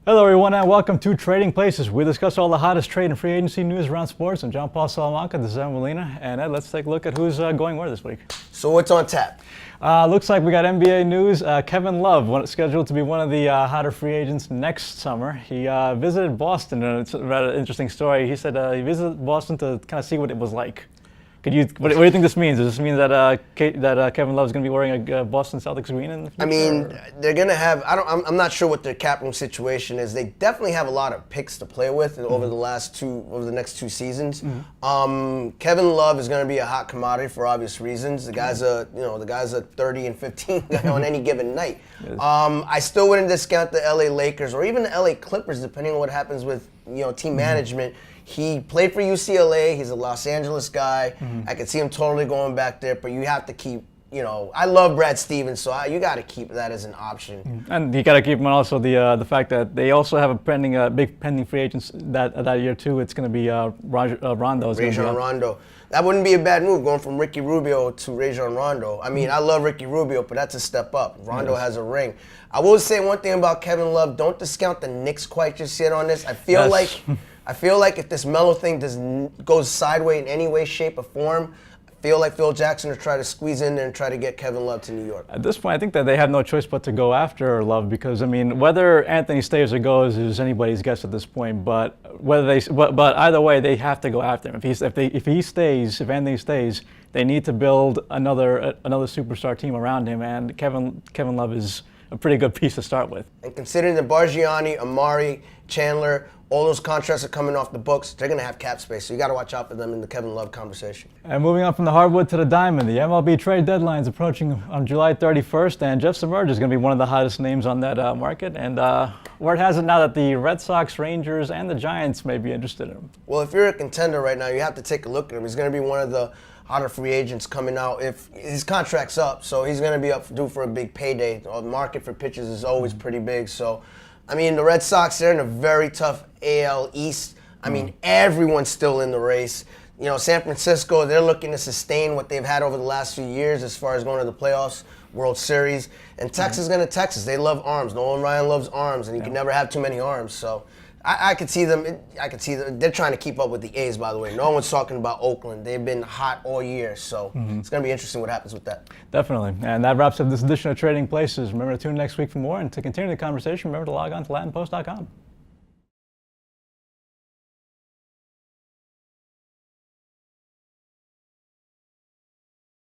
Hello everyone and welcome to Trading Places. We discuss all the hottest trade and free agency news around sports. I'm John Paul Salamanca, this is Ed Molina, and Ed, let's take a look at who's going where this week. So what's on tap? Looks like we got NBA news. Kevin Love, scheduled to be one of the hotter free agents next summer. He visited Boston, and it's a rather interesting story. He said he visited Boston to kind of see what it was like. What do you think this means? Does this mean that Kevin Love is going to be wearing a Boston Celtics green in the future? I mean, they're going to have. I'm not sure what their cap room situation is. They definitely have a lot of picks to play with over the next two seasons. Kevin Love is going to be a hot commodity for obvious reasons. The guy's a 30 and 15 guy on any given night. I still wouldn't discount the LA Lakers or even the LA Clippers, depending on what happens with team management. He played for UCLA. He's a Los Angeles guy. I could see him totally going back there, but you have to keep, I love Brad Stevens, so you got to keep that as an option. And you got to keep in mind also the fact that they also have a big pending free agents that year too. It's going to be Rondo. Rajon Rondo. That wouldn't be a bad move, going from Ricky Rubio to Rajon Rondo. I mean, I love Ricky Rubio, but that's a step up. Rondo has a ring. I will say one thing about Kevin Love. Don't discount the Knicks quite just yet on this. I feel like if this Melo thing goes sideways in any way, shape, or form, I feel like Phil Jackson will try to squeeze in there and try to get Kevin Love to New York. At this point, I think that they have no choice but to go after Love because, I mean, whether Anthony stays or goes is anybody's guess at this point. But either way, they have to go after him. If Anthony stays, they need to build another superstar team around him, and Kevin Love is a pretty good piece to start with. And considering that Bargiani, Amari, Chandler, all those contracts are coming off the books, they're going to have cap space, so you got to watch out for them in the Kevin Love conversation. And moving on from the hardwood to the diamond, the MLB trade deadline is approaching on July 31st, and Jeff Samardzija is going to be one of the hottest names on that market. And word has it now that the Red Sox, Rangers, and the Giants may be interested in him. Well, if you're a contender right now, you have to take a look at him. He's going to be one of the hotter free agents coming out. If his contract's up, so he's going to be due for a big payday. The market for pitchers is always pretty big, so I mean, the Red Sox, they're in a very tough AL East. I mean, everyone's still in the race. San Francisco, they're looking to sustain what they've had over the last few years as far as going to the playoffs, World Series. And Texas is going to Texas. They love arms. Nolan Ryan loves arms, and you can never have too many arms. So I could see them. They're trying to keep up with the A's, by the way. No one's talking about Oakland. They've been hot all year, so it's going to be interesting what happens with that. Definitely. And that wraps up this edition of Trading Places. Remember to tune in next week for more, and to continue the conversation, remember to log on to LatinPost.com.